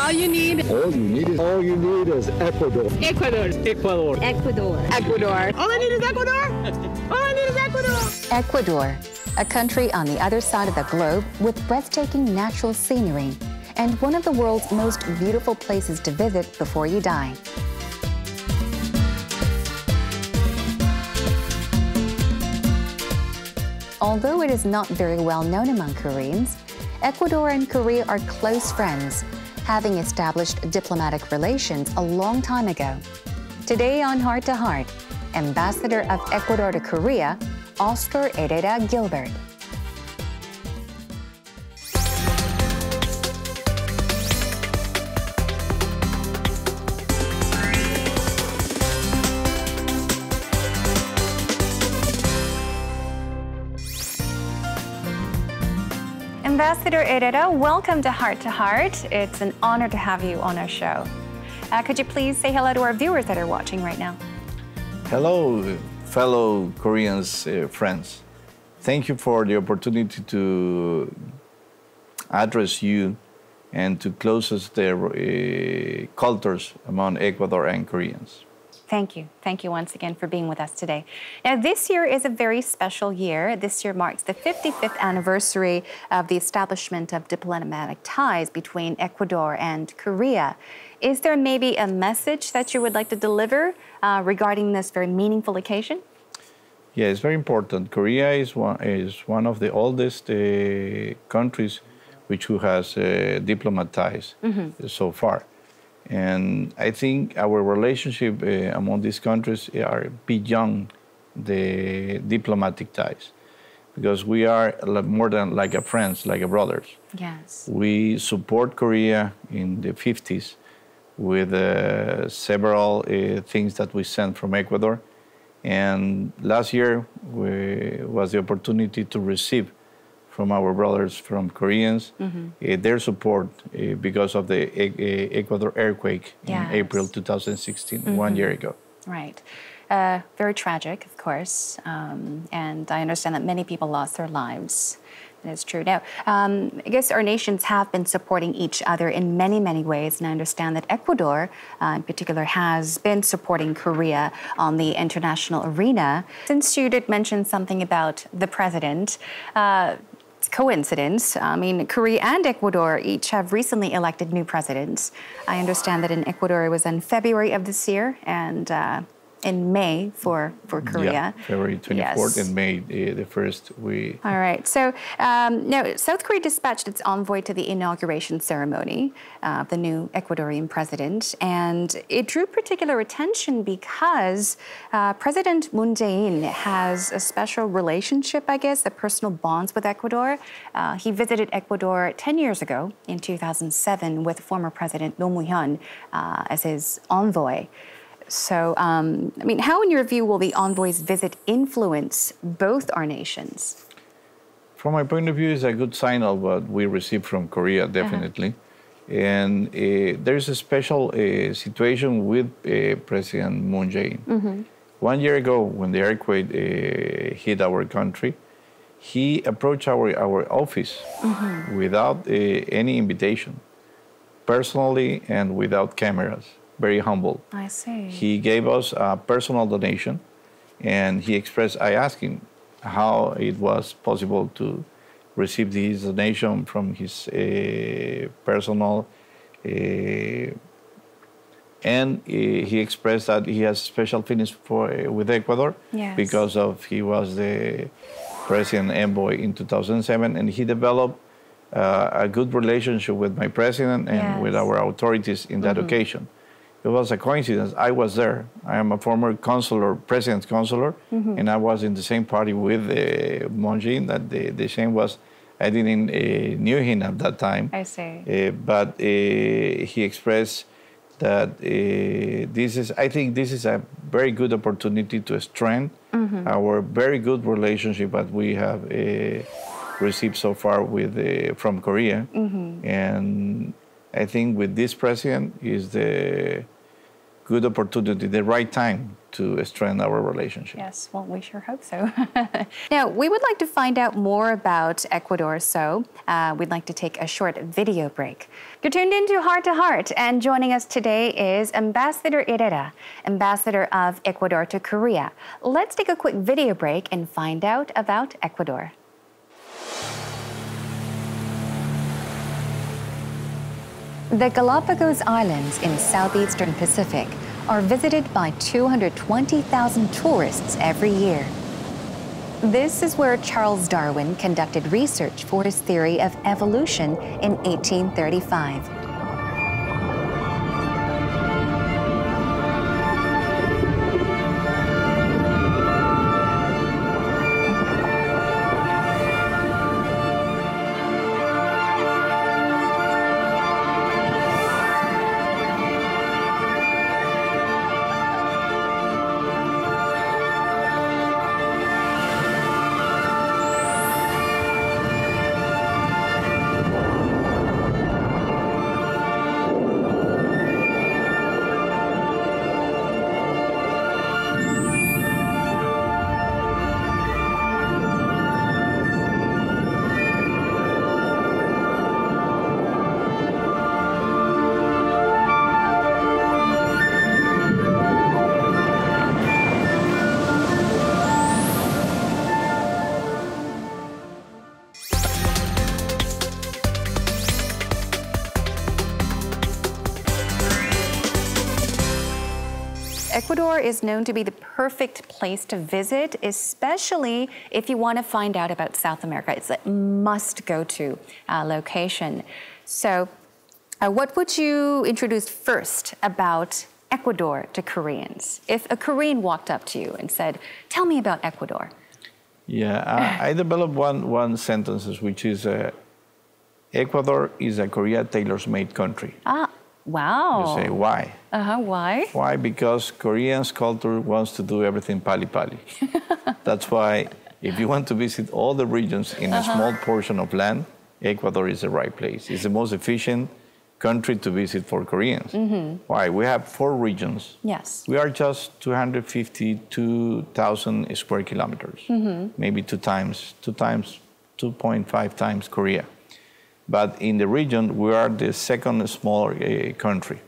All you need is Ecuador. Ecuador. All I need is Ecuador. All I need is Ecuador. Ecuador, a country on the other side of the globe with breathtaking natural scenery and one of the world's most beautiful places to visit before you die. Although it is not very well known among Koreans, Ecuador and Korea are close friends, having established diplomatic relations a long time ago. Today on Heart to Heart, Ambassador of Ecuador to Korea, Oscar Herrera Gilbert. Ambassador Herrera, welcome to Heart. It's an honor to have you on our show. Could you please say hello to our viewers that are watching right now? Hello, fellow Koreans, friends. Thank you for the opportunity to address you and to close the cultures among Ecuador and Koreans. Thank you. Thank you once again for being with us today. Now, this year is a very special year. This year marks the 55th anniversary of the establishment of diplomatic ties between Ecuador and Korea. Is there maybe a message that you would like to deliver regarding this very meaningful occasion? Yeah, it's very important. Korea is one of the oldest countries who has diplomatic ties so far. And I think our relationship among these countries are beyond the diplomatic ties, because we are more than like a friends, like a brothers. Yes. We support Korea in the 50s with several things that we sent from Ecuador. And last year was the opportunity to receive from our brothers from Koreans, their support because of the Ecuador earthquake in April 2016, 1 year ago. Right. Very tragic, of course, and I understand that many people lost their lives. That is true. Now, I guess our nations have been supporting each other in many, many ways, and I understand that Ecuador, in particular, has been supporting Korea on the international arena. Since you did mention something about the president, coincidence. I mean, Korea and Ecuador each have recently elected new presidents. I understand that in Ecuador it was in February of this year, and in May for Korea. Yeah, February 24th and May the 1st. All right. So now South Korea dispatched its envoy to the inauguration ceremony of the new Ecuadorian president, and it drew particular attention because President Moon Jae-in has a special relationship, I guess, the personal bonds with Ecuador. He visited Ecuador 10 years ago in 2007 with former President Roh Moo-hyun as his envoy. So, I mean, how, in your view, will the envoy's visit influence both our nations? From my point of view, it's a good sign of what we received from Korea, definitely. And there's a special situation with President Moon Jae-in. 1 year ago, when the earthquake hit our country, he approached our office without any invitation, personally and without cameras. Very humble. I see. He gave us a personal donation, and he expressed, I asked him how it was possible to receive this donation from his personal, and he expressed that he has special feelings with Ecuador because of he was the president envoy in 2007, and he developed a good relationship with my president and with our authorities in that occasion. It was a coincidence. I was there. I am a former consular, president's consular, and I was in the same party with Moon Jae-in. That the shame was, I didn't knew him at that time. I see. But he expressed that I think this is a very good opportunity to strengthen our very good relationship that we have received so far from Korea, and I think with this president is the good opportunity, the right time to strengthen our relationship. Yes, well, we sure hope so. Now, we would like to find out more about Ecuador, so we'd like to take a short video break. You're tuned into Heart to Heart, and joining us today is Ambassador Herrera, Ambassador of Ecuador to Korea. Let's take a quick video break and find out about Ecuador. The Galapagos Islands in southeastern Pacific are visited by 220,000 tourists every year. This is where Charles Darwin conducted research for his theory of evolution in 1835. Ecuador is known to be the perfect place to visit, especially if you want to find out about South America. It's a must-go-to location. So what would you introduce first about Ecuador to Koreans? If a Korean walked up to you and said, tell me about Ecuador. Yeah, I developed one sentence, which is, Ecuador is a Korea tailor-made country. Ah, wow. You say, why? Why? Why? Because Korean's culture wants to do everything pali-pali. That's why if you want to visit all the regions in a small portion of land, Ecuador is the right place. It's the most efficient country to visit for Koreans. Why? We have 4 regions. Yes. We are just 252,000 square kilometers, maybe 2.5 times Korea. But in the region, we are the second small country.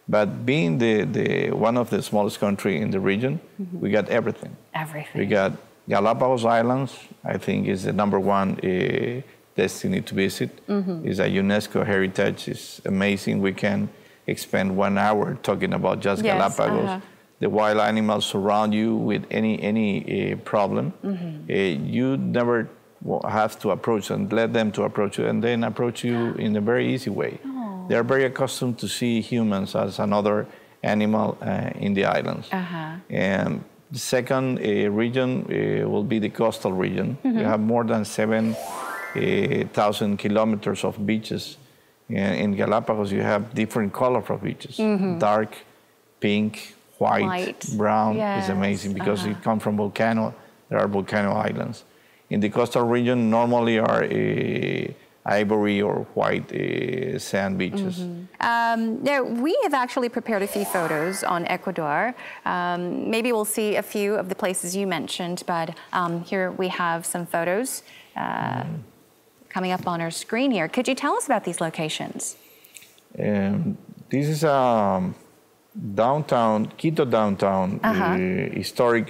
But being the one of the smallest country in the region, we got everything. Everything. We got Galapagos Islands, I think is the #1 destiny to visit. It's a UNESCO heritage. It's amazing. We can spend 1 hour talking about just Galapagos. The wild animals surround you with any problem. You never have to approach and let them to approach you, and then approach you in a very easy way. They are very accustomed to see humans as another animal in the islands. And the second region will be the coastal region. You have more than 7,000 kilometers of beaches. In Galapagos, you have different colors of beaches. Dark, pink, white. Brown. Yes. Is amazing because it comes from volcano. There are volcano islands. In the coastal region, normally are ivory or white sand beaches. Now, we have actually prepared a few photos on Ecuador. Maybe we'll see a few of the places you mentioned, but here we have some photos coming up on our screen here. Could you tell us about these locations? This is downtown, Quito downtown, historic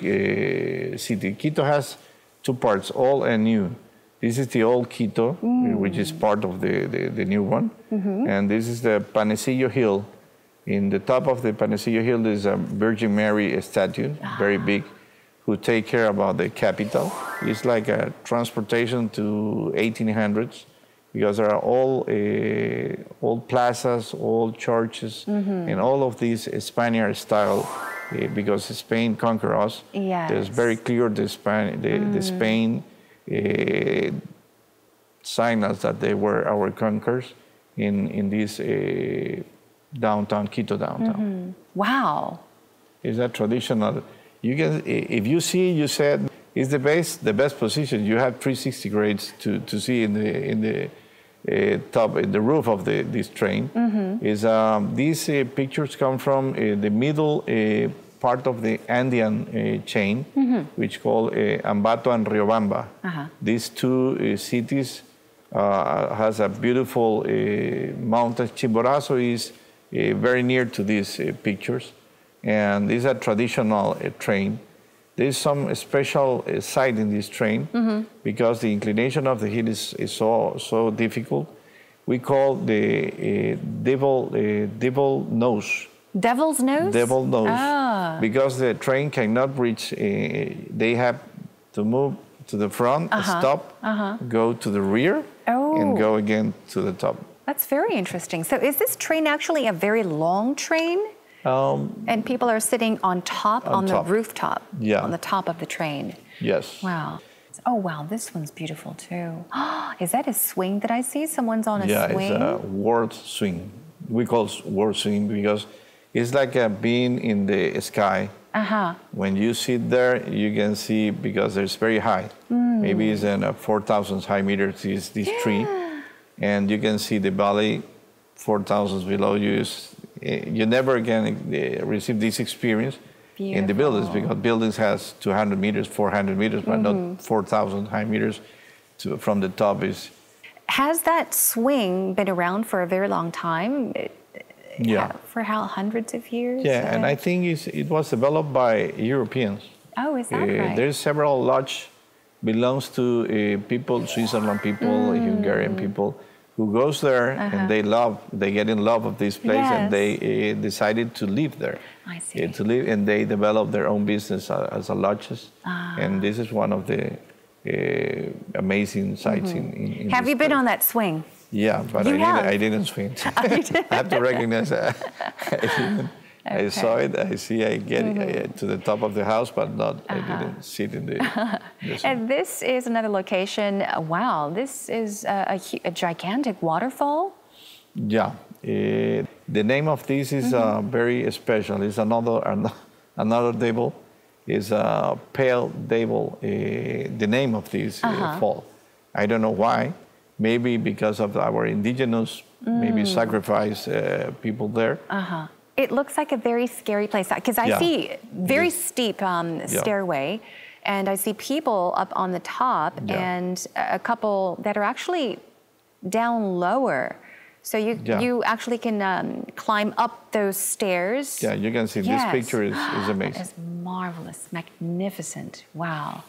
city. Quito has 2 parts, old and new. This is the old Quito, which is part of the new one. And this is the Panecillo Hill. In the top of the Panecillo Hill, there's a Virgin Mary statue, very big, who take care about the capital. It's like a transportation to 1800s, because there are all old plazas, old churches, and all of these Spaniard style, because Spain conquered us. It's very clear the Spain sign us that they were our conquerors in this downtown, Quito downtown. Wow. It's a traditional, you can, if you see, you said, it's the best position. You have 360 grades to see in top, the roof of this train. Is these pictures come from the middle part of the Andean chain, which called Ambato and Riobamba. These two cities has a beautiful mountain. Chimborazo is very near to these pictures, and this is a traditional train. There is some special side in this train because the inclination of the hill is so difficult. We call the devil nose. Devil's nose? Devil nose. Because the train cannot reach, they have to move to the front, stop, go to the rear, and go again to the top. That's very interesting. So is this train actually a very long train? And people are sitting on top, on the rooftop, on the top of the train. Yes. Wow. Oh, wow, this one's beautiful too. Is that a swing that I see? Someone's on a swing? Yeah, it's a world swing. We call it world swing because it's like being in the sky. When you sit there, you can see, because it's very high. Maybe it's in 4,000 high meters, this tree. And you can see the valley 4,000 below you. You never can receive this experience in the buildings, because buildings has 200 meters, 400 meters, but not 4,000 high meters from the top. Has that swing been around for a very long time? Yeah. For how, hundreds of years? Yeah, and I think it was developed by Europeans. Oh, is that right? There's several lodge belongs to people, Switzerland people, Hungarian people, who goes there and they get in love of this place, and they decided to live there. I see. To live, and they develop their own business as a lodges. And this is one of the amazing sites in Have you been on that swing? Yeah, but I didn't swing. I have to recognize I saw it. I get to the top of the house, but I didn't sit in the. And this is another location. Wow, this is a gigantic waterfall. Yeah, the name of this is very special. It's another devil. It's a pale devil. The name of this fall. I don't know why. Maybe because of our indigenous, maybe sacrifice people there. It looks like a very scary place, because I see very steep stairway, and I see people up on the top, and a couple that are actually down lower. So you actually can climb up those stairs. Yeah, you can see this picture is amazing. It's marvelous, magnificent. Wow.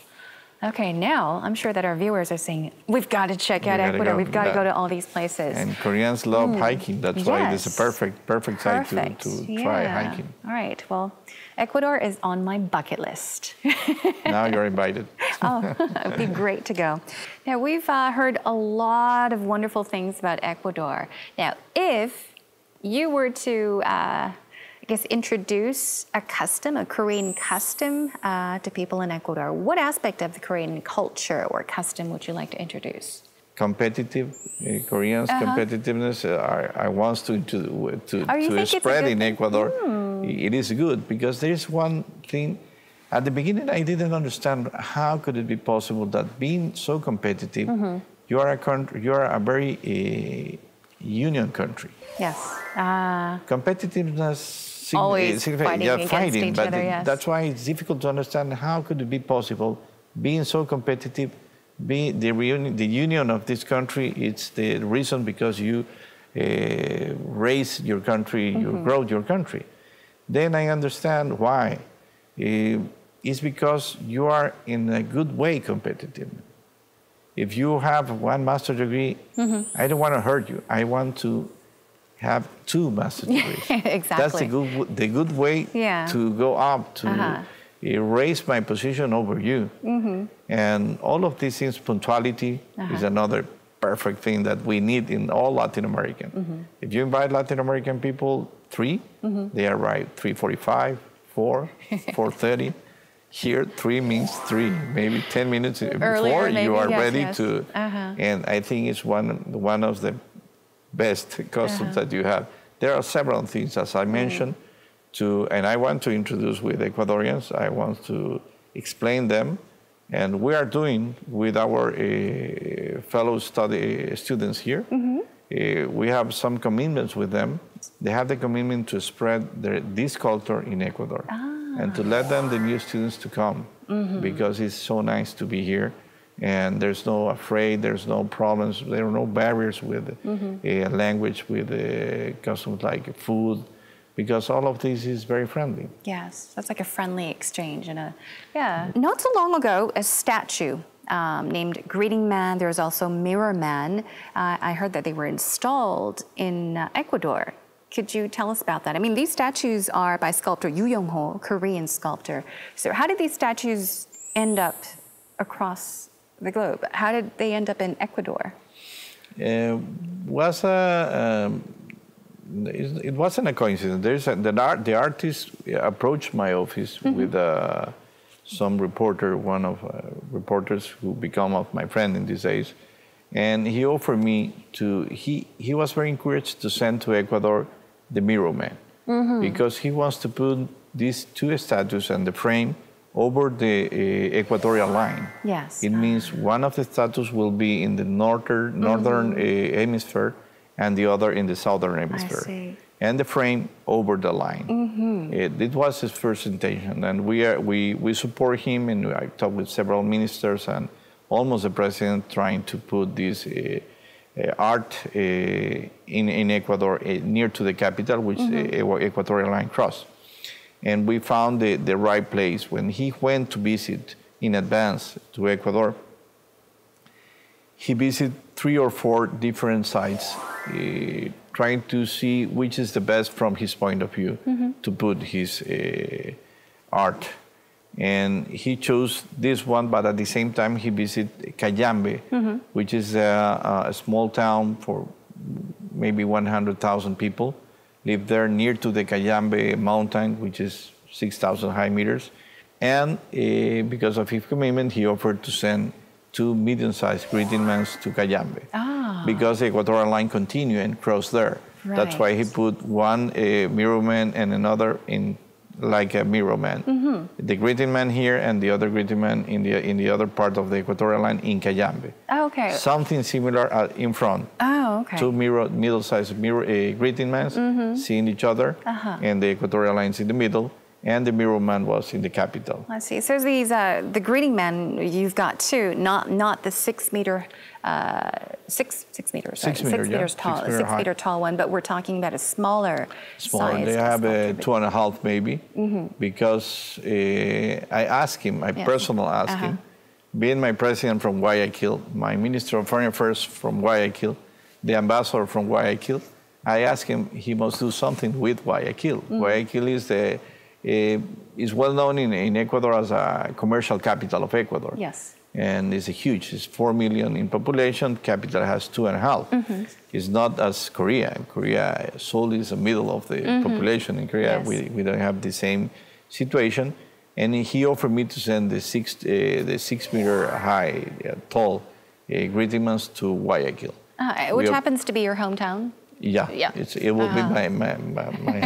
Okay, now I'm sure that our viewers are saying, we've got to check out Ecuador. We've got to go to all these places. And Koreans love hiking. That's why it's a perfect site to try hiking. All right, well, Ecuador is on my bucket list. Now you're invited. It'd be great to go. Now, we've heard a lot of wonderful things about Ecuador. Now, if you were to introduce a custom, a Korean custom to people in Ecuador, what aspect of the Korean culture or custom would you like to introduce? Competitive, Koreans' competitiveness. I want to spread in Ecuador. It is good because there is one thing. At the beginning, I didn't understand how could it be possible that being so competitive, you are a country, you are a very union country. Yes. Competitiveness. Always fighting against each but other, yes. That's why it's difficult to understand how could it be possible, being so competitive, the union of this country, it's the reason because you raise your country, you grow your country. Then I understand why. It's because you are in a good way competitive. If you have one master's degree, I don't want to hurt you. I want to have two master's degrees. Exactly. That's the good way to go up, to raise my position over you. And all of these things, punctuality is another perfect thing that we need in all Latin American. If you invite Latin American people, 3, they arrive 3:45, 4, 4:30. Here, 3 means 3, maybe 10 minutes before you are ready to. And I think it's one of the best customs that you have. There are several things, as I mentioned, and I want to introduce with Ecuadorians. I want to explain them, and we are doing with our fellow students here. we have some commitments with them. They have the commitment to spread this culture in Ecuador and to let them, the new students, to come because it's so nice to be here. And there's no afraid, there's no problems, there are no barriers with language, with customs like food, because all of this is very friendly. Yes, that's like a friendly exchange. Not so long ago, a statue named Greeting Man, there's also Mirror Man. I heard that they were installed in Ecuador. Could you tell us about that? I mean, these statues are by sculptor Yu Young-ho, Korean sculptor. So how did these statues end up across the globe? How did they end up in Ecuador? It wasn't a coincidence. The artist approached my office with some reporter, one of reporters who become of my friend in these days, and he offered me to. He was very encouraged to send to Ecuador the Mirror Man because he wants to put these two statues and the frame over the equatorial line. Yes. It means one of the statues will be in the northern hemisphere and the other in the southern hemisphere. I see. And the frame over the line. It was his first intention, and we support him, and I talked with several ministers and almost the president trying to put this art in Ecuador near to the capital, which the equatorial line cross. And we found the right place. When he went to visit in advance to Ecuador, he visited 3 or 4 different sites, trying to see which is the best from his point of view to put his art. And he chose this one, but at the same time he visited Cayambe, which is a small town for maybe 100,000 people, live there near to the Cayambe mountain, which is 6,000 high meters. And because of his commitment, he offered to send 2 medium-sized greeting mans to Cayambe. Because the equatorial line continue and cross there. Right. That's why he put one mirror man and another in like a mirror man. The greeting man here and the other greeting man in the other part of the equatorial line in Cayambe. Oh, okay. Something similar in front. Oh, okay. 2 middle-sized greeting mans seeing each other, and the equatorial lines in the middle, and the mirror man was in the capital. I see. So these the greeting men you've got too, not the 6 meter, 6 meters, right? 6 meters tall, 6 meter tall one. But we're talking about a smaller. Size They have a 2.5 maybe, because I asked him, I personally asked him, being my president from Guayaquil, my minister of foreign affairs from Guayaquil, the ambassador from Guayaquil, I asked him he must do something with Guayaquil. Guayaquil is well known in Ecuador as a commercial capital of Ecuador. Yes. And it's it's 4 million in population, capital has 2.5. It's not as Korea. Korea, Seoul is the middle of the population. In Korea, we don't have the same situation. And he offered me to send the 6 meter high, tall greeting mans to Guayaquil. Which happens to be your hometown? Yeah. It will be my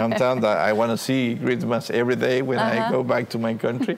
hometown. That I want to see Christmas every day when I go back to my country.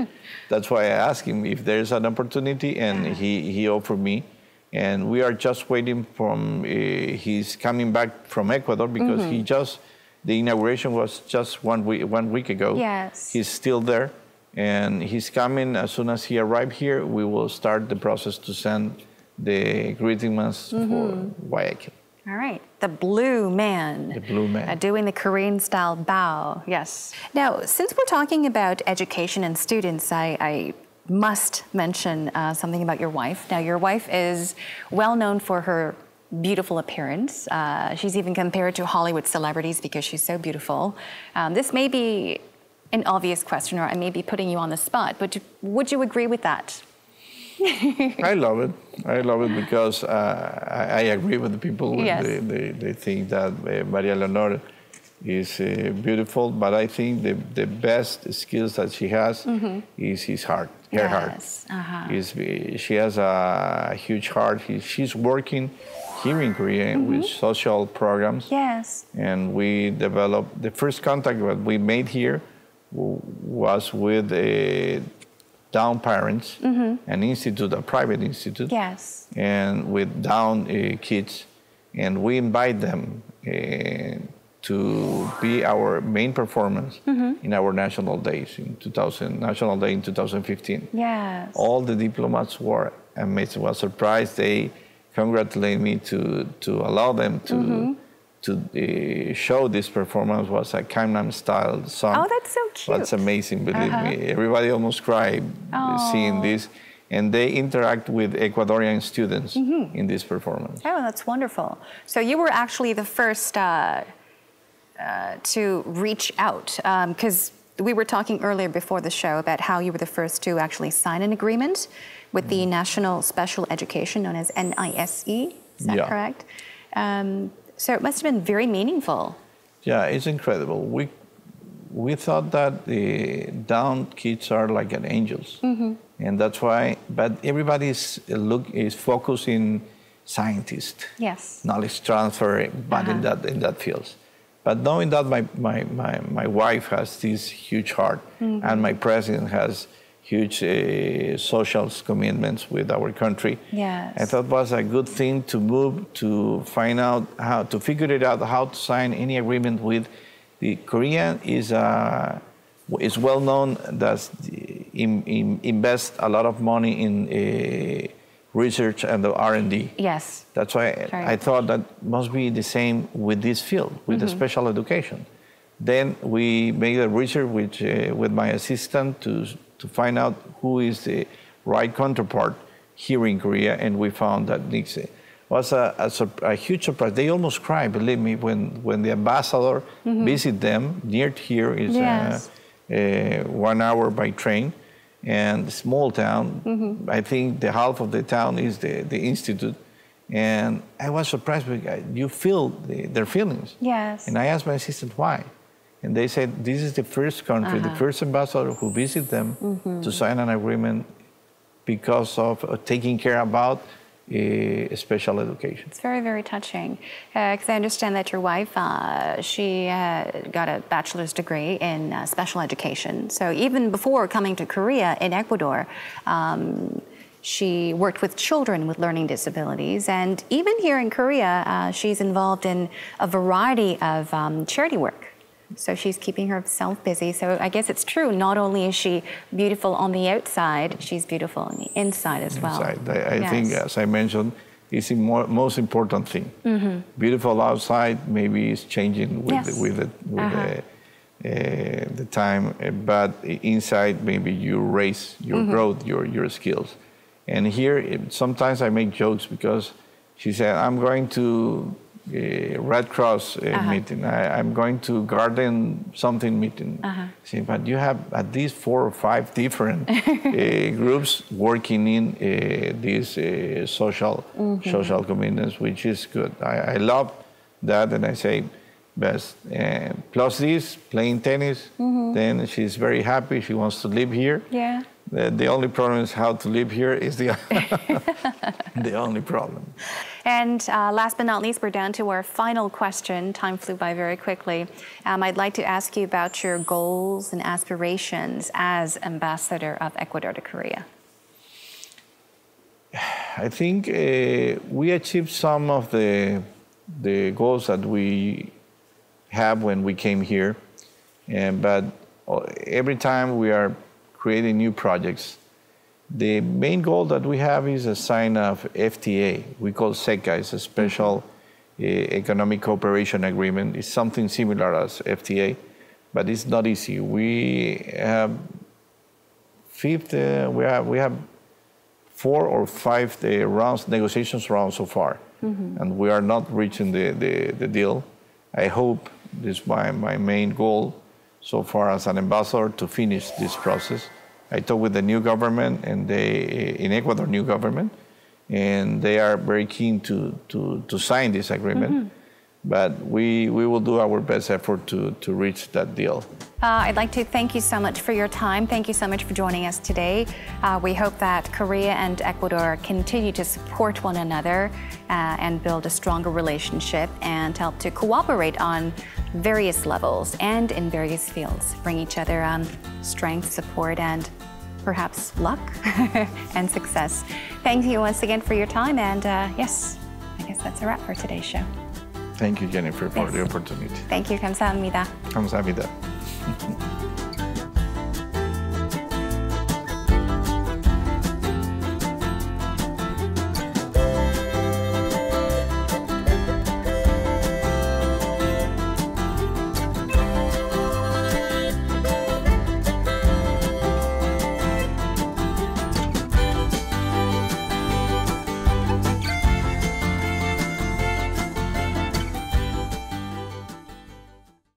That's why I asked him if there's an opportunity, and he offered me. And we are just waiting from, he's coming back from Ecuador because the inauguration was just one week ago. Yes. He's still there, and he's coming. As soon as he arrives here, we will start the process to send the greeting mans for Guayaquil. All right, the blue man. The blue man. Doing the Korean-style bow, yes. Now, since we're talking about education and students, I must mention something about your wife. Now, your wife is well known for her beautiful appearance. She's even compared to Hollywood celebrities because she's so beautiful. This may be an obvious question, or I may be putting you on the spot, but would you agree with that? I love it. I love it because I agree with the people when they think that Maria Leonor is beautiful, but I think the best skills that she has is his heart, her heart. She has a huge heart. She's working here in Korea with social programs. Yes. And we developed, the first contact that we made here was with Down parents, an institute, a private institute, yes, and with Down kids, and we invite them to be our main performance in our national days National Day in 2015. Yes. All the diplomats were amazed, were surprised. They congratulated me to allow them to show this performance. Was a Gangnam Style song. Oh, that's so cute. That's amazing, believe me. Everybody almost cried seeing this. And they interact with Ecuadorian students in this performance. Oh, that's wonderful. So you were actually the first to reach out, because we were talking earlier before the show about how you were the first to actually sign an agreement with the National Special Education, known as NISE. Is that correct? So it must have been very meaningful. Yeah, it's incredible. We thought that the down kids are like angels. And that's why, but everybody is focused in scientists, knowledge transfer, but in that field. But knowing that my wife has this huge heart, and my president has huge social commitments with our country, I thought it was a good thing to move to find out how to figure it out, how to sign any agreement with the Korean is well known that invest a lot of money in research and the R&D. Yes. That's why I thought that must be the same with this field, with the special education. Then we made a research with my assistant to find out who is the right counterpart here in Korea, and we found that NISE was a huge surprise. They almost cried, believe me, when the ambassador visited them. Near here is 1 hour by train, and small town. I think the half of the town is the institute. And I was surprised because you feel their feelings. Yes. And I asked my assistant why. And they said, this is the first country, the first ambassador who visited them to sign an agreement because of taking care about special education. It's very, very touching. Because I understand that your wife, she got a bachelor's degree in special education. So even before coming to Korea, in Ecuador, she worked with children with learning disabilities. And even here in Korea, she's involved in a variety of charity work. So she's keeping herself busy. So I guess it's true. Not only is she beautiful on the outside, she's beautiful on the inside as well. I think, as I mentioned, it's the most important thing. Beautiful outside maybe is changing with the time, but inside maybe you raise your growth, your skills. And here, sometimes I make jokes because she said, I'm going to Red Cross meeting. I'm going to garden something meeting. See, but you have at least 4 or 5 different groups working in these social commitments, which is good. I love that, and I say best. Plus this, playing tennis, then she's very happy. She wants to live here. Yeah. The only problem is how to live here is the only problem. And last but not least, we're down to our final question. Time flew by very quickly. I'd like to ask you about your goals and aspirations as ambassador of Ecuador to Korea. I think we achieved some of the goals that we have when we came here, but every time we are creating new projects. The main goal that we have is a sign of FTA. We call SECA. It's a special economic cooperation agreement. It's something similar as FTA, but it's not easy. We have 4 or 5 negotiations rounds so far, and we are not reaching the deal. I hope this is my main goal so far as an ambassador to finish this process. I talked with the new government and in Ecuador, new government, and they are very keen to sign this agreement. But we will do our best effort to reach that deal. I'd like to thank you so much for your time. Thank you so much for joining us today. We hope that Korea and Ecuador continue to support one another and build a stronger relationship and help to cooperate on various levels and in various fields. Bring each other strength, support, and perhaps luck and success. Thank you once again for your time, and yes, guess that's a wrap for today's show. Thank you, Jennifer, for the opportunity. Thank you. 감사합니다. 감사합니다.